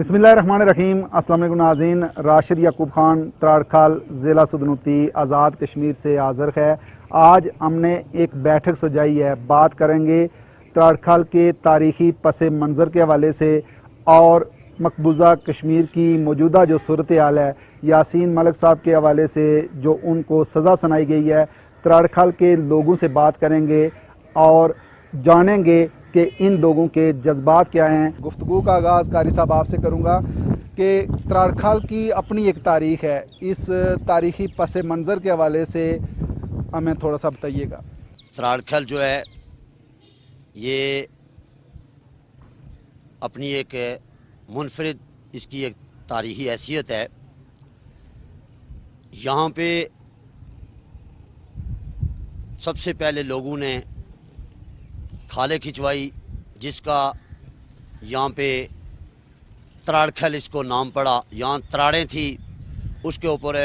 बिस्मिल्लाहिर्रहमानिर्रहीम। अस्सलाम वालेकुम नाज़रीन, राशिद याकूब खान त्राड़खाल ज़िला सुदनूती आज़ाद कश्मीर से हाज़िर है। आज हमने एक बैठक सजाई है, बात करेंगे त्राड़खाल के तारीख़ी पस मंज़र के हवाले से और मकबूजा कश्मीर की मौजूदा जो सूरत हाल है, यासीन मलिक साहब के हवाले से जो उनको सज़ा सुनाई गई है, त्राड़खाल के लोगों से बात करेंगे और जानेंगे कि इन लोगों के जज्बात क्या हैं। गुफ्तगू का आगाज़ कारी साहब आपसे करूँगा कि त्राड़खाल की अपनी एक तारीख़ है, इस तारीख़ी पस मंज़र के हवाले से हमें थोड़ा सा बताइएगा। त्राड़खाल जो है ये अपनी एक मुनफरिद इसकी एक तारीख़ी हैसियत है। यहाँ पे सबसे पहले लोगों ने खाले खिंचवाई, जिसका यहाँ पे त्राड़खाल इसको नाम पड़ा। यहाँ त्राड़ें थी, उसके ऊपर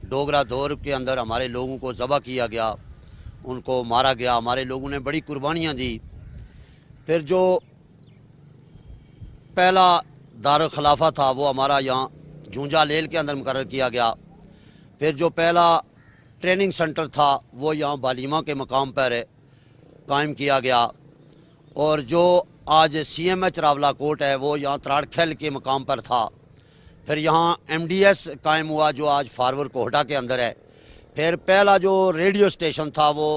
डोगरा दौर के अंदर हमारे लोगों को ज़बह किया गया, उनको मारा गया। हमारे लोगों ने बड़ी कुर्बानियाँ दी। फिर जो पहला दारुल खिलाफा था वो हमारा यहाँ झूंझा लेल के अंदर मुकर्रर किया गया। फिर जो पहला ट्रेनिंग सेंटर था वो यहाँ बालीमा के मकाम पर कायम किया गया, और जो आज CMH रावला कोट है वो यहाँ त्राड़खाल के मकाम पर था। फिर यहाँ MDS कायम हुआ जो आज फारवर्ड कोहटा के अंदर है। फिर पहला जो रेडियो स्टेशन था वो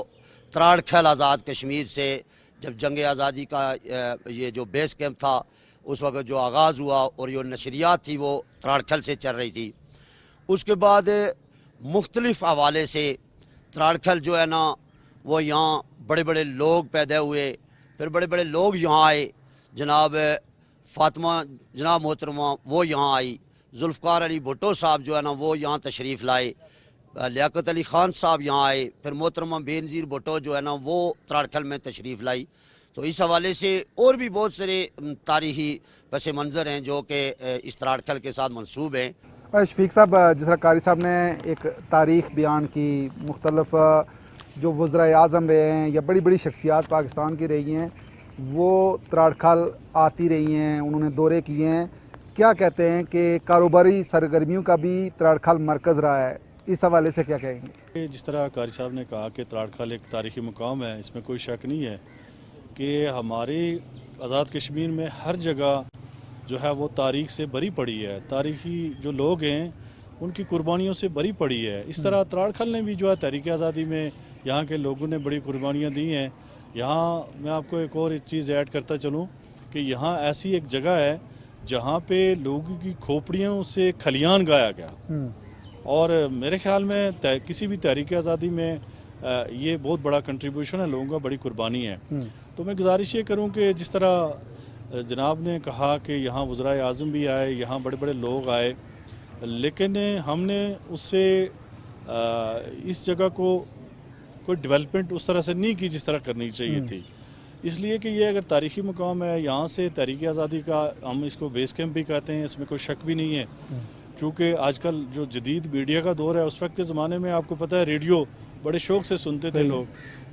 त्राड़खाल आज़ाद कश्मीर से, जब जंग आज़ादी का ये जो बेस कैंप था उस वक्त जो आगाज़ हुआ और जो नशरियात थी वो त्राड़खाल से चल रही थी। उसके बाद मुख्तलिफ़ हवाले से त्राड़खाल जो है ना वो यहाँ बड़े बड़े लोग पैदा हुए। फिर बड़े बड़े लोग यहाँ आए, जनाब फातिमा जनाब मोहतरमा वो यहाँ आई, जुल्फ़कार अली भुट्टो साहब जो है ना वो यहाँ तशरीफ़ लाए, लियाकत अली ख़ान साहब यहाँ आए, फिर मोहतरमा बेनज़ीर भुट्टो जो है ना वो त्राड़खाल में तशरीफ़ लाई। तो इस हवाले से और भी बहुत सारे तारीख़ी पस मंज़र हैं जो कि इस त्राड़खाल के साथ मंसूब हैं। शफीक साहब, जिस तरह कारी साहब ने एक तारीख़ बयान की, मुख्तलिफ़ जो वज़राए आज़म रहे हैं या बड़ी बड़ी शख्सियात पाकिस्तान की रही हैं वो त्राड़खाल आती रही हैं, उन्होंने दौरे किए हैं। क्या कहते हैं कि कारोबारी सरगर्मियों का भी त्राड़खाल मरकज़ रहा है, इस हवाले से क्या कहेंगे? जिस तरह कारी साहब ने कहा कि त्राड़खाल एक तारीख़ी मुकाम है, इसमें कोई शक नहीं है कि हमारे आज़ाद कश्मीर में हर जगह जो है वो तारीख़ से भरी पड़ी है। तारीख़ी जो लोग हैं उनकी कुर्बानियों से भरी पड़ी है। इस तरह त्राड़खाल ने भी जो है तहरीक आज़ादी में यहाँ के लोगों ने बड़ी कुर्बानियाँ दी हैं। यहाँ मैं आपको एक और चीज़ ऐड करता चलूँ कि यहाँ ऐसी एक जगह है जहाँ पे लोगों की खोपड़ियों से खलियान गाया गया, और मेरे ख्याल में किसी भी तहरीक आज़ादी में ये बहुत बड़ा कंट्रीब्यूशन है, लोगों का बड़ी कुर्बानी है। तो मैं गुजारिश ये करूँ कि जिस तरह जनाब ने कहा कि यहाँ वज़राए आज़म भी आए, यहाँ बड़े बड़े लोग आए, लेकिन हमने उससे इस जगह को कोई डेवलपमेंट उस तरह से नहीं की जिस तरह करनी चाहिए थी। इसलिए कि ये अगर तारीख़ी मुकाम है, यहाँ से तहरीक आज़ादी का हम इसको बेस कैंप भी कहते हैं, इसमें कोई शक भी नहीं है। चूँकि आजकल जो जदीद मीडिया का दौर है, उस वक्त के ज़माने में आपको पता है रेडियो बड़े शौक़ से सुनते थे लोग,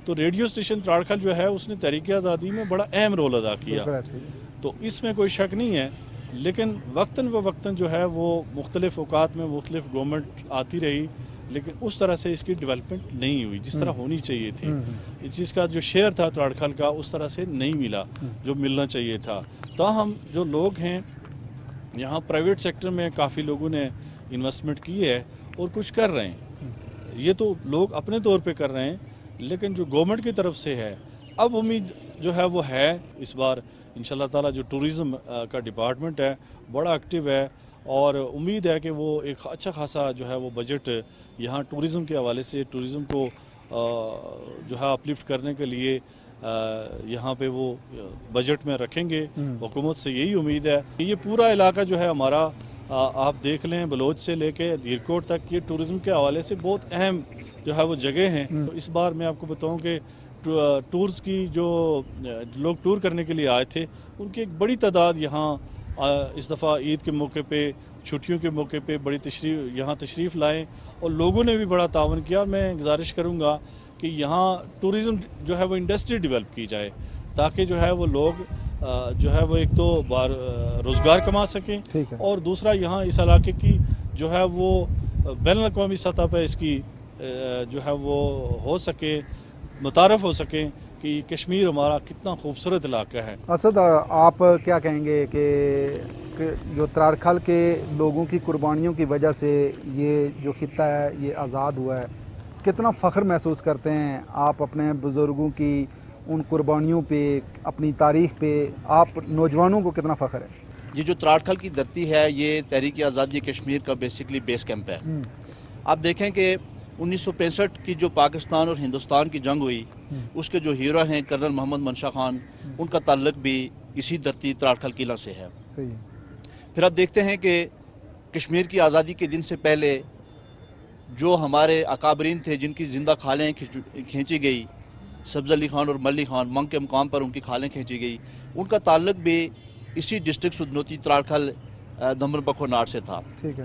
तो रेडियो स्टेशन त्राड़खाल जो है उसने तहरीक आज़ादी में बड़ा अहम रोल अदा किया, तो इसमें कोई शक नहीं है। लेकिन वक्तन व वक्तन जो है वो मुख्तलिफ़ औकात में मुख्तलिफ़ गवर्नमेंट आती रही, लेकिन उस तरह से इसकी डेवलपमेंट नहीं हुई जिस तरह होनी चाहिए थी। इस चीज़ का जो शेयर था त्राड़खाल का उस तरह से नहीं मिला जो मिलना चाहिए था। ताहम जो लोग हैं यहाँ प्राइवेट सेक्टर में काफ़ी लोगों ने इन्वेस्टमेंट की है और कुछ कर रहे हैं, ये तो लोग अपने तौर पे कर रहे हैं, लेकिन जो गवर्नमेंट की तरफ से है अब उम्मीद जो है वो है इस बार इंशाल्लाह ताला जो टूरिज़म का डिपार्टमेंट है बड़ा एक्टिव है, और उम्मीद है कि वो एक अच्छा खासा जो है वो बजट यहाँ टूरिज़म के हवाले से टूरिज़म को जो है अपलिफ्ट करने के लिए यहाँ पे वो बजट में रखेंगे। हुकूमत से यही उम्मीद है कि ये पूरा इलाका जो है हमारा आप देख लें बलोच से लेके धीरकोट तक, ये टूरिज़म के हवाले से बहुत अहम जो है वो जगह हैं। तो इस बार मैं आपको बताऊँ कि टूर्स की जो लोग टूर करने के लिए आए थे उनकी एक बड़ी तादाद यहाँ इस दफ़ा ईद के मौके पे, छुट्टियों के मौके पे बड़ी यहाँ तशरीफ़ लाएँ, और लोगों ने भी बड़ा तावन किया। मैं गुजारिश करूँगा कि यहाँ टूरिज़म जो है वो इंडस्ट्री डेवलप की जाए, ताकि जो है वो लोग جو ہے وہ ایک تو روزگار کما سکیں ٹھیک ہے اور دوسرا یہاں اس علاقے کی جو ہے وہ بین الاقوامی سطح پہ اس کی جو ہے وہ ہو سکے، متعارف ہو سکیں کہ کشمیر ہمارا کتنا خوبصورت علاقہ ہے۔ اسد، آپ کیا کہیں گے کہ جو تراڑکھل کے لوگوں کی قربانیوں کی وجہ سے یہ جو خطہ ہے یہ آزاد ہوا ہے، کتنا فخر محسوس کرتے ہیں آپ اپنے بزرگوں کی ان قربانیوں پہ، اپنی تاریخ پہ؟ آپ نوجوانوں کو کتنا فخر ہے؟ یہ جو تراڑکھل کی دھرتی ہے یہ تحریک آزادی کشمیر کا بیسکلی بیس کیمپ ہے۔ آپ دیکھیں کہ 1965 کی جو پاکستان اور ہندوستان کی جنگ ہوئی، اس کے جو ہیرو ہیں کرنل محمد منشا خان، ان کا تعلق بھی اسی دھرتی تراڑکھل قلعہ سے ہے۔ صحیح ہے۔ پھر آپ دیکھتے ہیں کہ کشمیر کی آزادی کے دن سے پہلے جو ہمارے اکابرین تھے جن کی زندہ کھالیں کھینچی گئی، سبز علی خان اور ملی خان، منگ کے مقام پر ان کی کھالیں کھینچی گئی، ان کا تعلق بھی اسی district Sudhnoti Tararkhal Daman بکھو not سے تھا۔ ٹھیک ہے۔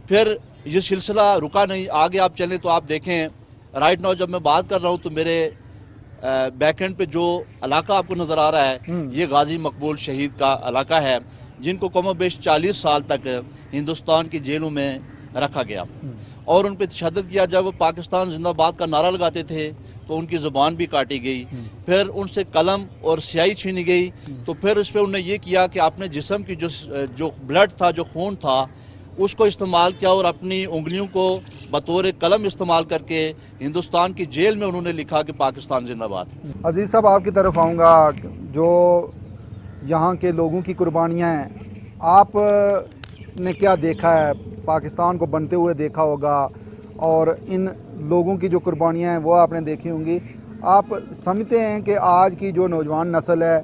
پھر یہ سلسلہ رکا نہیں، آگے آپ چلیں تو آپ دیکھیں رائٹ ناؤ جب میں بات کر رہا ہوں تو میرے بیک اینڈ پہ جو علاقہ آپ کو نظر آ رہا ہے یہ غازی مقبول شہید کا علاقہ ہے، جن کو کم و بیش 40 سال تک ہندوستان کی جیلوں میں رکھا گیا اور ان پہ تشدد کیا۔ جب وہ پاکستان زندہ باد کا نعرہ لگاتے تھے تو ان کی زبان بھی کاٹی گئی، پھر ان سے قلم اور سیاہی چھینی گئی، تو پھر اس پہ انہوں نے یہ کیا کہ اپنے جسم کی جو بلڈ تھا، جو خون تھا، اس کو استعمال کیا اور اپنی انگلیوں کو بطور قلم استعمال کر کے ہندوستان کی جیل میں انہوں نے لکھا کہ پاکستان زندہ باد۔ عزیز صاحب، آپ کی طرف آؤں گا۔ جو یہاں کے لوگوں کی قربانیاں ہیں، آپ نے کیا دیکھا ہے؟ پاکستان کو بنتے ہوئے دیکھا ہوگا اور ان لوگوں کی جو قربانیاں ہیں وہ آپ نے دیکھی ہوں گی۔ آپ سمجھتے ہیں کہ آج کی جو نوجوان نسل ہے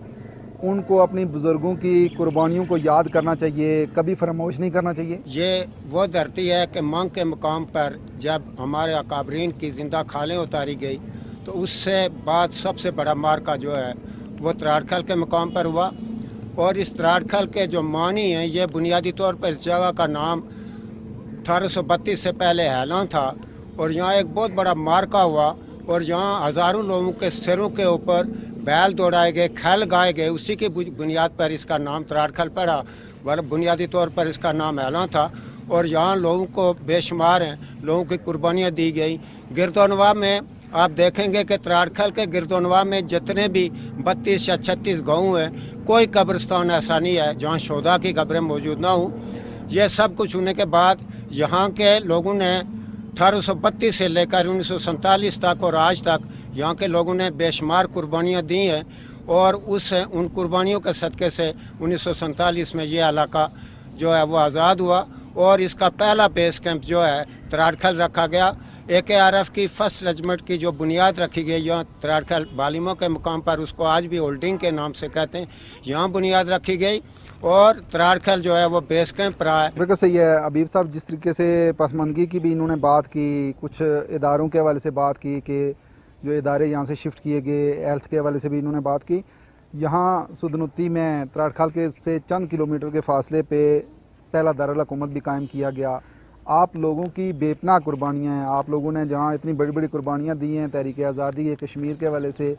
ان کو اپنی بزرگوں کی قربانیوں کو یاد کرنا چاہیے، کبھی فراموش نہیں کرنا چاہیے؟ یہ وہ دھرتی ہے کہ منگ کے مقام پر جب ہمارے اکابرین کی زندہ کھالیں اتاری گئی تو اس سے بعد سب سے بڑا مارکا جو ہے وہ تراڑکھل کے مقام پر ہوا، اور اس تراڑکھل کے جو معنی ہیں یہ بنیادی طور پر اس جگہ کا نام 1832 سے پہلے ہیلان تھا، اور یہاں ایک بہت بڑا مارکا ہوا اور یہاں ہزاروں لوگوں کے سروں کے اوپر بیل دوڑائے گئے، کھیل گائے گئے، اسی کی بنیاد پر اس کا نام تراڑکھل پڑا، بنیادی طور پر اس کا نام ہیلان تھا، اور یہاں لوگوں کو بے شمار ہیں لوگوں کی قربانیاں دی گئی۔ گرد و نواح میں آپ دیکھیں گے کہ تراڑکھل کے گرد و نواح میں جتنے بھی 32 یا 36 گاؤں ہیں، کوئی قبرستان ایسا نہیں ہے جہاں شہداء کی قبریں موجود نہ ہوں۔ یہ سب کچھ ہونے کے بعد یہاں کے لوگوں نے 1832 سے لے کر 1947 تک اور آج تک یہاں کے لوگوں نے بے شمار قربانیاں دی ہیں، اور ان قربانیوں کے صدقے سے 1947 میں یہ علاقہ جو ہے وہ آزاد ہوا، اور اس کا پہلا بیس کیمپ جو ہے تراڑکھل رکھا گیا۔ AKRF کی فرسٹ رجمنٹ کی جو بنیاد رکھی گئی یہاں تراڑکھل بالیموں کے مقام پر، اس کو آج بھی ہولڈنگ کے نام سے کہتے ہیں، یہاں بنیاد رکھی گئی، اور تراڑکھل جو ہے وہ بیس کیمپ رہا ہے۔ بالکل صحیح ہے حبیب صاحب، جس طریقے سے پسماندگی کی بھی انہوں نے بات کی، کچھ اداروں کے حوالے سے بات کی کہ جو ادارے یہاں سے شفٹ کیے گئے، ہیلتھ کے حوالے سے بھی انہوں نے بات کی۔ یہاں سدنوتی میں تراڑکھل کے سے چند کلومیٹر کے فاصلے پہ پہلا دارالحکومت بھی قائم کیا گیا۔ آپ لوگوں کی بے پناہ قربانیاں ہیں، آپ لوگوں نے جہاں اتنی بڑی بڑی قربانیاں دی ہیں تحریک آزادی کشمیر کے حوالے سے،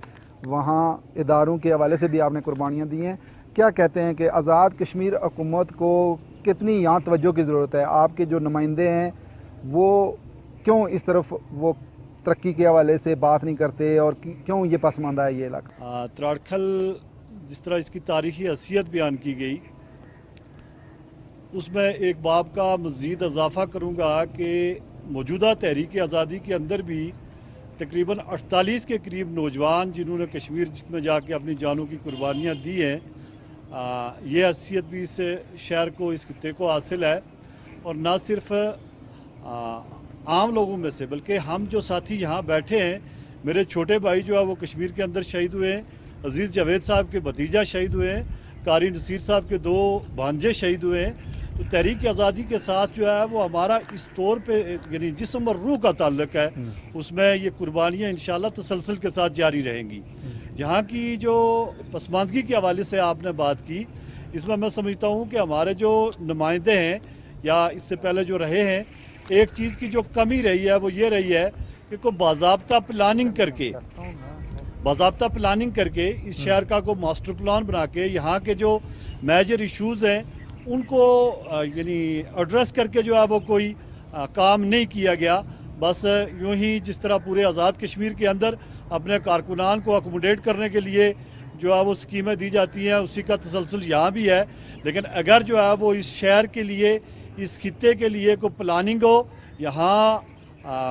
وہاں اداروں کے حوالے سے بھی آپ نے قربانیاں دی ہیں۔ کیا کہتے ہیں کہ آزاد کشمیر حکومت کو کتنی یہاں توجہ کی ضرورت ہے؟ آپ کے جو نمائندے ہیں وہ کیوں اس طرف وہ ترقی کے حوالے سے بات نہیں کرتے، اور کیوں یہ پسماندہ ہے یہ علاقہ؟ تراڑکھل جس طرح اس کی تاریخی حیثیت بیان کی گئی، اس میں ایک باب کا مزید اضافہ کروں گا کہ موجودہ تحریک آزادی کے اندر بھی تقریباً 48 کے قریب نوجوان جنہوں نے کشمیر میں جا کے اپنی جانوں کی قربانیاں دی ہیں، یہ حیثیت بھی اس شہر کو، اس خطے کو حاصل ہے، اور نہ صرف عام لوگوں میں سے بلکہ ہم جو ساتھی یہاں بیٹھے ہیں، میرے چھوٹے بھائی جو ہے وہ کشمیر کے اندر شہید ہوئے ہیں، عزیز جاوید صاحب کے بھتیجا شہید ہوئے ہیں، قاری نصیر صاحب کے 2 بھانجے شہید ہوئے ہیں۔ تو تحریک آزادی کے ساتھ جو ہے وہ ہمارا اس طور پہ یعنی جسم اور روح کا تعلق ہے، اس میں یہ قربانیاں انشاءاللہ تسلسل کے ساتھ جاری رہیں گی۔ یہاں کی جو پسماندگی کے حوالے سے آپ نے بات کی، اس میں سمجھتا ہوں کہ ہمارے جو نمائندے ہیں یا اس سے پہلے جو رہے ہیں، ایک چیز کی جو کمی رہی ہے وہ یہ رہی ہے کہ کوئی باضابطہ پلاننگ کر کے बाज़ाब्ता प्लानिंग करके इस शहर का को मास्टर प्लान बना के यहाँ के जो मेजर इश्यूज़ हैं उनको यानी एड्रेस करके जो है वो कोई काम नहीं किया गया। बस यूँ ही जिस तरह पूरे आज़ाद कश्मीर के अंदर अपने कारकुनान को अकोमोडेट करने के लिए जो है वो स्कीमें दी जाती हैं, उसी का तसलसल यहाँ भी है। लेकिन अगर जो है वो इस शहर के लिए, इस खित्ते के लिए कोई प्लानिंग हो, यहाँ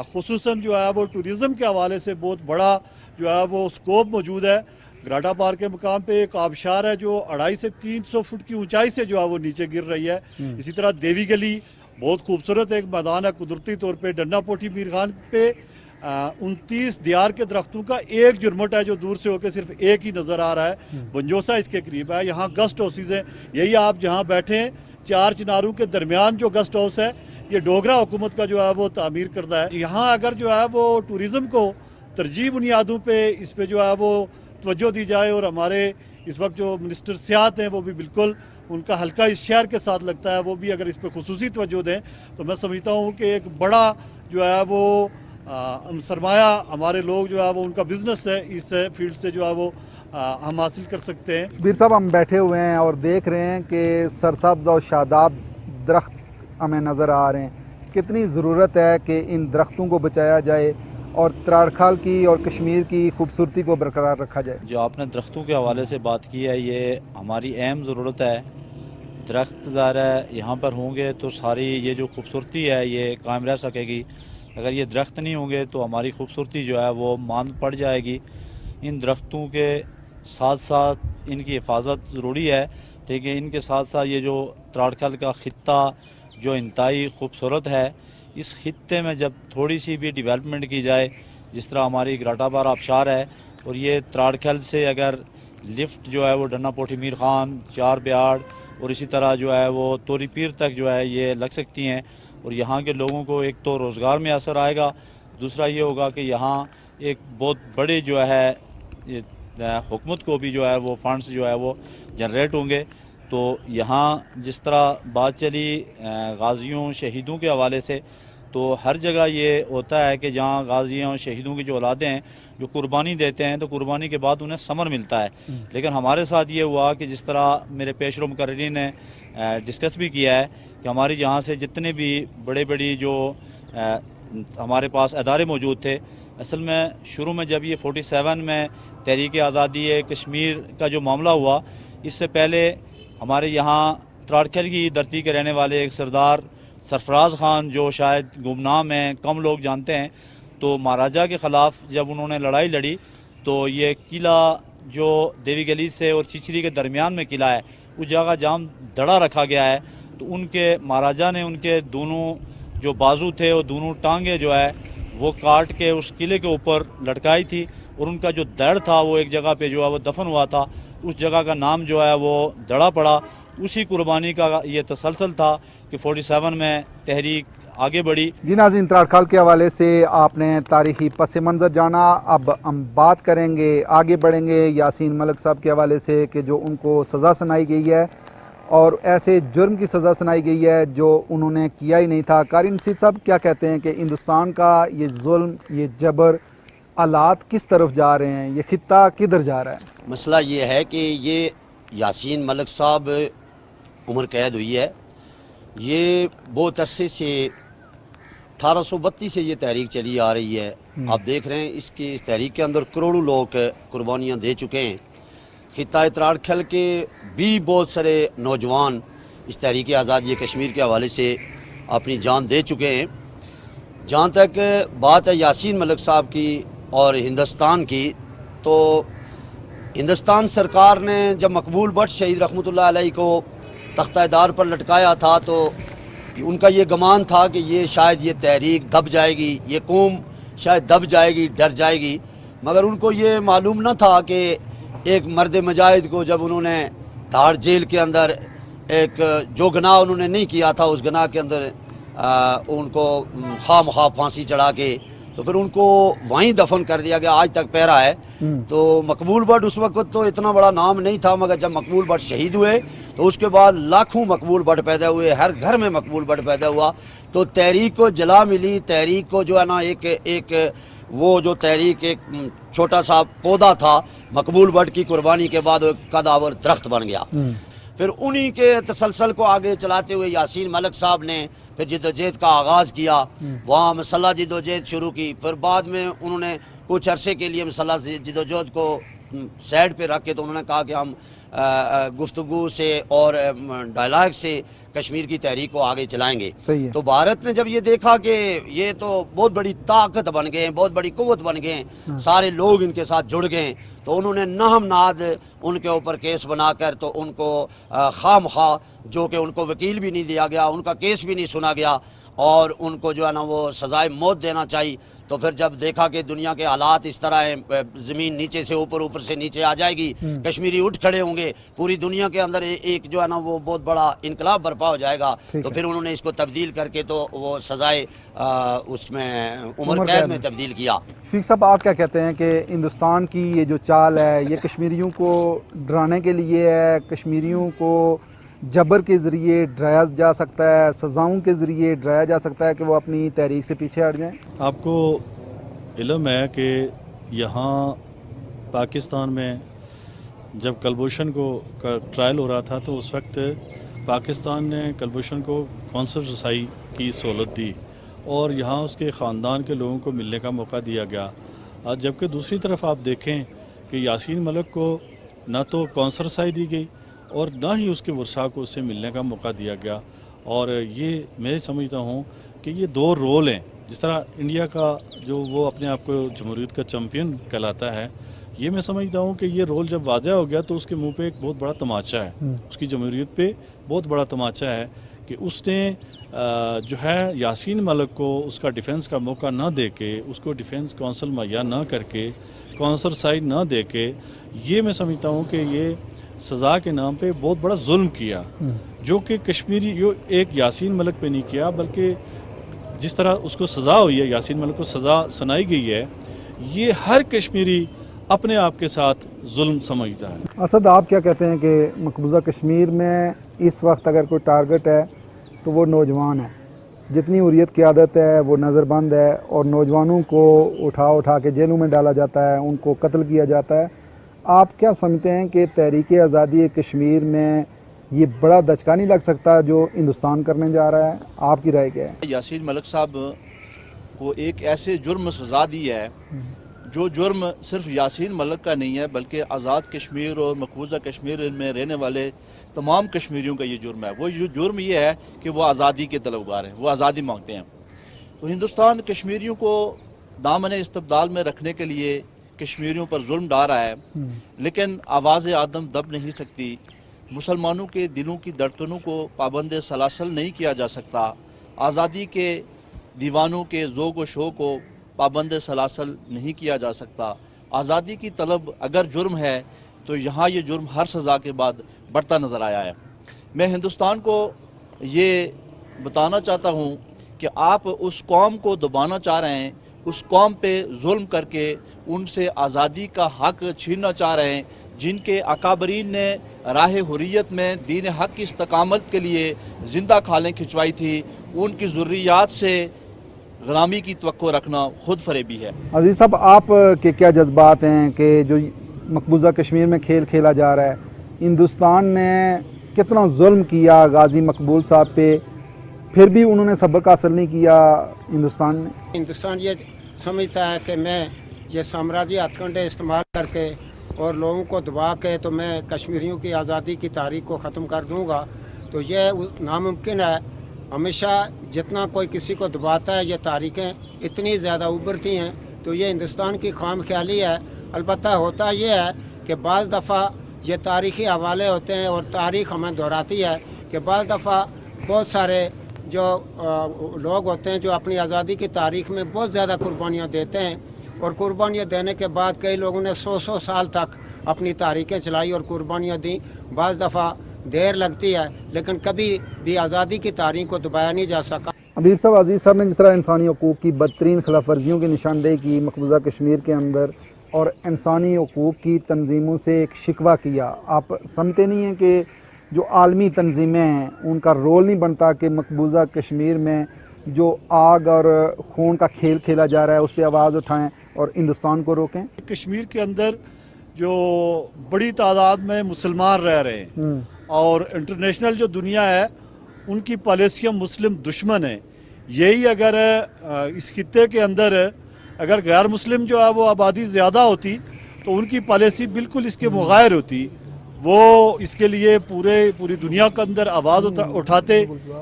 खुसूसन जो है वो टूरिज़म के हवाले से बहुत बड़ा जो है वो स्कोप मौजूद है। ग्राटा पार्क के मुकाम पे एक आबशार है जो 250 से 300 फुट की ऊंचाई से जो है वो नीचे गिर रही है। इसी तरह देवी गली बहुत खूबसूरत एक मैदान है कुदरती तौर पे। डन्ना पोठी मीर खान पे 29 दियार के दरख्तों का एक जुर्मट है जो दूर से होकर सिर्फ एक ही नज़र आ रहा है। बंजोसा इसके करीब है। यहाँ गेस्ट हाउसेज हैं, यही आप जहाँ बैठे हैं 4 चिनारों के दरमियान जो गेस्ट हाउस है ये डोगरा हुकूमत का जो है वो तामीर करता है। यहाँ अगर जो है वो टूरिज़म को तरजीह बुनियादों पे इस पे जो है वो तवज्जो दी जाए, और हमारे इस वक्त जो मिनिस्टर सियाहत हैं वो भी बिल्कुल उनका हल्का इस शहर के साथ लगता है, वो भी अगर इस पे खुसूसी तवज्जो दें तो मैं समझता हूँ कि एक बड़ा जो है वो सरमाया हमारे लोग जो है वो उनका बिज़नेस है इस फील्ड से जो है वो हम हासिल कर सकते हैं। बीर साहब, हम बैठे हुए हैं और देख रहे हैं कि सरसब्ज़ और शादाब दरख्त हमें नज़र आ रहे हैं। कितनी ज़रूरत है कि इन दरख्तों को बचाया जाए और त्राड़खाल की और कश्मीर की खूबसूरती को बरकरार रखा जाए। जो आपने दरख्तों के हवाले से बात की है, ये हमारी अहम ज़रूरत है। दरख्त ज़ाहिर है यहाँ पर होंगे तो सारी ये जो खूबसूरती है ये कायम रह सकेगी। अगर ये दरख्त नहीं होंगे तो हमारी खूबसूरती जो है वो मांद पड़ जाएगी। इन दरख्तों के साथ साथ इनकी हिफाजत ज़रूरी है, लेकिन इनके साथ साथ ये जो त्राड़खाल का खित्ता जो इंतहाई खूबसूरत है, इस खित्ते में जब थोड़ी सी भी डेवलपमेंट की जाए, जिस तरह हमारी ग्राटाबार आबशार है और ये त्राड़खाल से अगर लिफ्ट जो है वो डन्ना पोठी मीर खान, चार बिहाड़ और इसी तरह जो है वो तोरी पीर तक जो है ये लग सकती हैं, और यहाँ के लोगों को एक तो रोज़गार में असर आएगा, दूसरा ये होगा कि यहाँ एक बहुत बड़े जो है हुकूमत को भी जो है वो फंड्स जो है वो जनरेट होंगे। तो यहाँ जिस तरह बात चली गाज़ियों शहीदों के हवाले से, तो हर जगह ये होता है कि जहाँ गाज़ियों और शहीदों की जो औलादें हैं जो कुर्बानी देते हैं तो कुर्बानी के बाद उन्हें समर मिलता है। लेकिन हमारे साथ ये हुआ कि जिस तरह मेरे पेशरो मुकर्रीन ने डिस्कस भी किया है कि हमारी यहाँ से जितने भी बड़ी जो हमारे पास अदारे मौजूद थे, असल में शुरू में जब ये 47 में तहरीक आज़ादी कश्मीर का जो मामला हुआ, इससे पहले हमारे यहाँ त्राड़खाल की धरती के रहने वाले एक सरदार सरफराज खान जो शायद गुमनाम हैं, कम लोग जानते हैं, तो महाराजा के ख़िलाफ़ जब उन्होंने लड़ाई लड़ी तो ये किला जो देवी गली से और चिचरी के दरमियान में किला है, उस जगह जाम दड़ा रखा गया है। तो उनके महाराजा ने उनके दोनों जो बाजू थे और दोनों टांगे जो है वो काट के उस किले के ऊपर लटकाई थी, और उनका जो दड़ था वो एक जगह पे जो है वो दफन हुआ था। उस जगह का नाम जो है वो दड़ा पड़ा। उसी कुर्बानी का ये तसलसल था कि 47 में तहरीक आगे बढ़ी। जी नाज़रीन, त्राड़खाल के हवाले से आपने तारीख़ी पस मंज़र जाना। अब हम बात करेंगे, आगे बढ़ेंगे यासीन मलिक साहब के हवाले से कि जो उनको सज़ा सुनाई गई है और ऐसे जुर्म की सज़ा सुनाई गई है जो उन्होंने किया ही नहीं था। कारी नसीर साहब क्या कहते हैं कि हिंदुस्तान का ये जुल्म, ये जबर, हालात किस तरफ जा रहे हैं, ये खित्ता किधर जा रहा है? मसला ये है कि ये यासीन मलिक साहब उम्र कैद हुई है। ये बहुत अरसे से 1832 से ये तहरीक चली आ रही है। आप देख रहे हैं इस तहरीक के अंदर करोड़ों लोग कुर्बानियाँ दे चुके हैं। खित्ता त्राड़खाल के भी बहुत सारे नौजवान इस तहरीक आज़ादी कश्मीर के हवाले से अपनी जान दे चुके हैं। जहाँ तक बात है यासीन मलिक साहब की और हिंदुस्तान की, तो हिंदुस्तान सरकार ने जब मकबूल भट्ट शहीद रहमतुल्लाह अलैह को तख्ता-ए-दार पर लटकाया था तो उनका ये गुमान था कि ये शायद ये तहरीक दब जाएगी, ये कौम शायद दब जाएगी, डर जाएगी। मगर उनको ये मालूम न था कि एक मर्द मुजाहिद को जब उन्होंने धार जेल के अंदर एक जो गुनाह उन्होंने नहीं किया था उस गुनाह के अंदर उनको खामखा फांसी चढ़ा के तो फिर उनको वहीं दफन कर दिया गया। आज तक पहरा है। तो मकबूल भट्ट उस वक्त तो इतना बड़ा नाम नहीं था, मगर जब मकबूल भट्ट शहीद हुए तो उसके बाद लाखों मकबूल भट्ट पैदा हुए, हर घर में मकबूल भट्ट पैदा हुआ। तो तहरीक को जला मिली, तहरीक को जो है ना एक وہ جو تحریک ایک چھوٹا سا پودا تھا، مقبول بٹ کی قربانی کے بعد وہ ایک قدآور درخت بن گیا۔ پھر انہی کے تسلسل کو آگے چلاتے ہوئے یاسین ملک صاحب نے پھر جدوجہد کا آغاز کیا، وہاں مسلح جدوجہد شروع کی۔ پھر بعد میں انہوں نے کچھ عرصے کے لیے مسلح جدوجہد کو سائڈ پہ رکھ کے تو انہوں نے کہا کہ ہم گفتگو سے اور ڈائلاگ سے کشمیر کی تحریک کو آگے چلائیں گے۔ صحیح ہے۔ تو بھارت نے جب یہ دیکھا کہ یہ تو بہت بڑی طاقت بن گئے ہیں، بہت بڑی قوت بن گئے ہیں، سارے لوگ ان کے ساتھ جڑ گئے ہیں، تو انہوں نے نہم نہاد ان کے اوپر کیس بنا کر تو ان کو خواہ مخواہ، جو کہ ان کو وکیل بھی نہیں دیا گیا، ان کا کیس بھی نہیں سنا گیا، اور ان کو جو ہے نا وہ سزائے موت دینا چاہیے۔ تو پھر جب دیکھا کہ دنیا کے حالات اس طرح ہیں، زمین نیچے سے اوپر، اوپر سے نیچے آ جائے گی، کشمیری اٹھ کھڑے ہوں گے، پوری دنیا کے اندر ایک جو ہے نا وہ بہت بڑا انقلاب برپا ہو جائے گا، تو پھر انہوں نے اس کو تبدیل کر کے تو وہ سزائے اس میں عمر قید میں تبدیل کیا۔ شفیق صاحب، آپ کیا کہتے ہیں کہ ہندوستان کی یہ جو چال ہے یہ کشمیریوں کو ڈرانے کے لیے ہے، کشمیریوں کو جبر کے ذریعے ڈرایا جا سکتا ہے، سزاؤں کے ذریعے ڈرایا جا سکتا ہے کہ وہ اپنی تحریک سے پیچھے ہٹ جائیں؟ آپ کو علم ہے کہ یہاں پاکستان میں جب کلبھوشن کا ٹرائل ہو رہا تھا تو اس وقت پاکستان نے کلبھوشن کو قونصل رسائی کی سہولت دی اور یہاں اس کے خاندان کے لوگوں کو ملنے کا موقع دیا گیا، جبکہ دوسری طرف آپ دیکھیں کہ یاسین ملک کو نہ تو قونصل رسائی دی گئی اور نہ ہی اس کے ورثاء کو اس سے ملنے کا موقع دیا گیا۔ اور یہ میں سمجھتا ہوں کہ یہ دو رول ہیں، جس طرح انڈیا کا جو وہ اپنے آپ کو جمہوریت کا چیمپئن کہلاتا ہے، یہ میں سمجھتا ہوں کہ یہ رول جب واضح ہو گیا تو اس کے منہ پہ ایک بہت بڑا تماچا ہے، اس کی جمہوریت پہ بہت بڑا تماچا ہے کہ اس نے جو ہے یاسین ملک کو اس کا ڈیفنس کا موقع نہ دے کے، اس کو ڈیفنس کونسل مہیا نہ کر کے، کونسل رسائی نہ دے کے، یہ میں سمجھتا ہوں کہ یہ سزا کے نام پہ بہت بڑا ظلم کیا، جو کہ کشمیری ایک یاسین ملک پہ نہیں کیا، بلکہ جس طرح اس کو سزا ہوئی ہے، یاسین ملک کو سزا سنائی گئی ہے، یہ ہر کشمیری اپنے آپ کے ساتھ ظلم سمجھتا ہے۔ اسد، آپ کیا کہتے ہیں کہ مقبوضہ کشمیر میں اس وقت اگر کوئی ٹارگٹ ہے تو وہ نوجوان ہے، جتنی حریت قیادت ہے وہ نظر بند ہے، اور نوجوانوں کو اٹھا کے جیلوں میں ڈالا جاتا ہے، ان کو قتل کیا جاتا ہے۔ آپ کیا سمجھتے ہیں کہ تحریک آزادی کشمیر میں یہ بڑا دھچکا نہیں لگ سکتا جو ہندوستان کرنے جا رہا ہے؟ آپ کی رائے کیا ہے؟ یاسین ملک صاحب کو ایک ایسے جرم سزا دی ہے جو جرم صرف یاسین ملک کا نہیں ہے، بلکہ آزاد کشمیر اور مقبوضہ کشمیر میں رہنے والے تمام کشمیریوں کا یہ جرم ہے۔ وہ جرم یہ ہے کہ وہ آزادی کے طلبگار ہیں، وہ آزادی مانگتے ہیں۔ تو ہندوستان کشمیریوں کو دامن استبدال میں رکھنے کے لیے کشمیریوں پر ظلم ڈال رہا ہے، لیکن آواز آدم دب نہیں سکتی۔ مسلمانوں کے دلوں کی دھڑکنوں کو پابند سلاسل نہیں کیا جا سکتا، آزادی کے دیوانوں کے ذوق و شوق کو پابند سلاسل نہیں کیا جا سکتا۔ آزادی کی طلب اگر جرم ہے تو یہاں یہ جرم ہر سزا کے بعد بڑھتا نظر آیا ہے۔ میں ہندوستان کو یہ بتانا چاہتا ہوں کہ آپ اس قوم کو دبانا چاہ رہے ہیں، اس قوم پہ ظلم کر کے ان سے آزادی کا حق چھیننا چاہ رہے ہیں، جن کے اکابرین نے راہ حریت میں دین حق کی استقامت کے لیے زندہ کھالیں کھنچوائی تھی، ان کی ذریات سے غلامی کی توقع رکھنا خود فریبی ہے۔ عزیز صاحب، آپ کے کیا جذبات ہیں کہ جو مقبوضہ کشمیر میں کھیل کھیلا جا رہا ہے، ہندوستان نے کتنا ظلم کیا غازی مقبول صاحب پہ، پھر بھی انہوں نے سبق حاصل نہیں کیا ہندوستان نے؟ ہندوستان یہ سمجھتا ہے کہ میں یہ سامراجی ہتھ کنڈے استعمال کر کے اور لوگوں کو دبا کے تو میں کشمیریوں کی آزادی کی تاریخ کو ختم کر دوں گا، تو یہ ناممکن ہے۔ ہمیشہ جتنا کوئی کسی کو دباتا ہے یہ تاریخیں اتنی زیادہ ابھرتی ہیں، تو یہ ہندوستان کی خام خیالی ہے۔ البتہ ہوتا یہ ہے کہ بعض دفعہ یہ تاریخی حوالے ہوتے ہیں اور تاریخ ہمیں دہراتی ہے کہ بعض دفعہ بہت سارے جو لوگ ہوتے ہیں جو اپنی آزادی کی تاریخ میں بہت زیادہ قربانیاں دیتے ہیں، اور قربانیاں دینے کے بعد کئی لوگوں نے 100 سال تک اپنی تاریخیں چلائی اور قربانیاں دیں۔ بعض دفعہ دیر لگتی ہے لیکن کبھی بھی آزادی کی تاریخ کو دبایا نہیں جا سکا۔ حبیب صاحب، عزیز صاحب نے جس طرح انسانی حقوق کی بدترین خلاف ورزیوں کی نشاندہی کی مقبوضہ کشمیر کے اندر اور انسانی حقوق کی تنظیموں سے ایک شکوہ کیا، آپ سمجھتے نہیں ہیں کہ جو عالمی تنظیمیں ہیں ان کا رول نہیں بنتا کہ مقبوضہ کشمیر میں जो आग और खून का खेल खेला जा रहा है उस पर आवाज़ उठाएं और हिंदुस्तान को रोकें। कश्मीर के अंदर जो बड़ी तादाद में मुसलमान रह रहे हैं और इंटरनेशनल जो दुनिया है उनकी पॉलिसियाँ मुस्लिम दुश्मन है। यही अगर इस खित्ते के अंदर अगर गैर मुस्लिम जो है वो आबादी ज़्यादा होती तो उनकी पॉलिसी बिल्कुल इसके मुग़ायर होती। वो इसके लिए पूरी दुनिया के अंदर आवाज़ उठाते,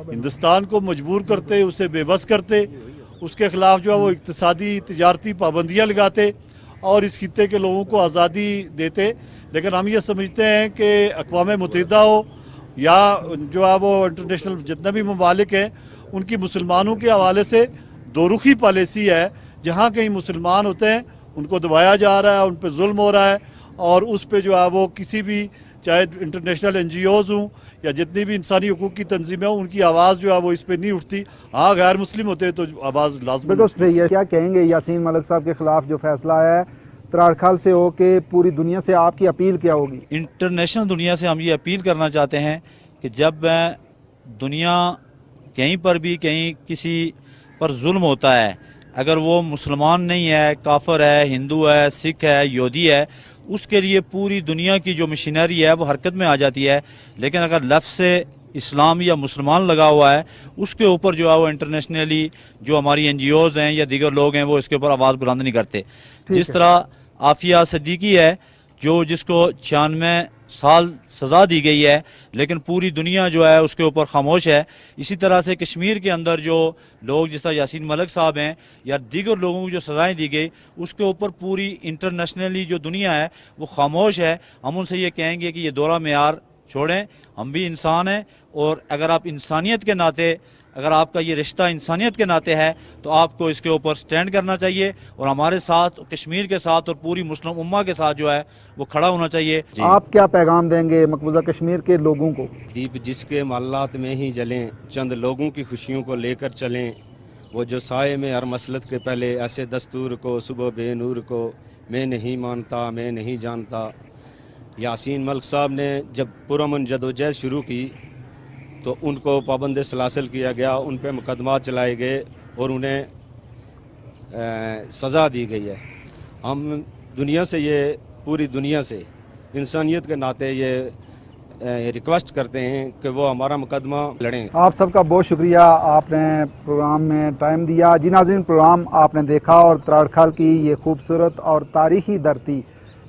हिंदुस्तान को मजबूर करते, उसे बेबस करते, उसके ख़िलाफ़ जो है वो इक़्तिसादी तिजारती पाबंदियाँ लगाते और इस खित्ते के लोगों को आज़ादी देते। लेकिन हम ये समझते हैं कि अक़वाम मुत्तहिदा हो या जो है वो इंटरनेशनल जितने भी ममालिक हैं उनकी मुसलमानों के हवाले से दो रुखी पॉलिसी है। जहाँ कहीं मुसलमान होते हैं उनको दबाया जा रहा है, उन पर जुल्म हो रहा है और उस पर जो है वो किसी भी चाहे इंटरनेशनल NGOs हों या जितनी भी इंसानी हकूक़ की तंजीमें हों उनकी आवाज़ जो है वो इस पर नहीं उठती। हाँ, गैर मुस्लिम होते तो आवाज़ लाज़मी बिल्कुल सही है। क्या कहेंगे यासीन मलिक साहब के ख़िलाफ़ जो फैसला आया है त्राड़खाल से हो के पूरी दुनिया से आपकी अपील क्या होगी? इंटरनेशनल दुनिया से हम ये अपील करना चाहते हैं कि जब दुनिया कहीं पर भी कहीं किसी पर जुल्म होता है, अगर वो मुसलमान नहीं है, काफिर है, हिंदू है, सिख है, यहूदी है, उसके लिए पूरी दुनिया की जो मशीनरी है वो हरकत में आ जाती है। लेकिन अगर लफ्ज़ से इस्लाम या मुसलमान लगा हुआ है उसके ऊपर जो है वो इंटरनेशनली जो हमारी NGOs हैं या दीगर लोग हैं वो इसके ऊपर आवाज़ बुलंद नहीं करते। जिस तरह आफिया सिद्दीकी है जिसको 96 साल सज़ा दी गई है लेकिन पूरी दुनिया जो है उसके ऊपर खामोश है। इसी तरह से कश्मीर के अंदर जो लोग जिस तरह यासीन मलिक साहब हैं या दीगर लोगों को जो सज़ाएं दी गई उसके ऊपर पूरी इंटरनेशनली जो दुनिया है वो खामोश है। हम उनसे ये कहेंगे कि ये दोहरा मेयार छोड़ें, हम भी इंसान हैं और अगर आप इंसानियत के नाते अगर आपका ये रिश्ता इंसानियत के नाते है तो आपको इसके ऊपर स्टैंड करना चाहिए और हमारे साथ कश्मीर के साथ और पूरी मुस्लिम उम्मा के साथ जो है वो खड़ा होना चाहिए। आप क्या पैगाम देंगे मकबूजा कश्मीर के लोगों को? दीप जिसके महल्लात में ही जलें, चंद लोगों की खुशियों को लेकर चलें, वो जो साए में हर मसलत के पहले ऐसे दस्तूर को सुबह बेनूर को मैं नहीं मानता मैं नहीं जानता। यासीन मलिक साहब ने जब पुरअमन जदोजहद शुरू की तो उनको पाबंद सलासल किया गया, उन पर मुकदमा चलाए गए और उन्हें सज़ा दी गई है। हम दुनिया से ये पूरी दुनिया से इंसानियत के नाते ये रिक्वेस्ट करते हैं कि वो हमारा मुकदमा लड़ें। आप सबका बहुत शुक्रिया, आपने प्रोग्राम में टाइम दिया। जी नाज़रीन, प्रोग्राम आपने देखा और त्राड़खाल की ये खूबसूरत और तारीख़ी धरती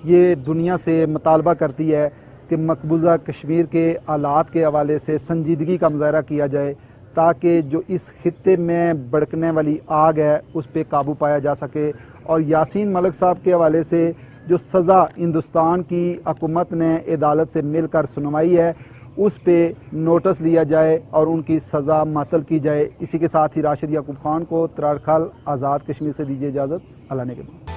ये दुनिया से मुतालबा करती है कि मकबूजा कश्मीर के हालात के हवाले से संजीदगी का मुज़ाहरा किया जाए ताकि जो इस खित्ते में भड़कने वाली आग है उस पर काबू पाया जा सके। और यासीन मलिक साहब के हवाले से जो सज़ा हिंदुस्तान की हुकूमत ने अदालत से मिलकर सुनवाई है उस पर नोटिस लिया जाए और उनकी सज़ा मुअत्तल की जाए। इसी के साथ ही राशिद याकूब खान को त्राड़खाल आज़ाद कश्मीर से दीजिए इजाज़त। अल्लाह ने के बाद।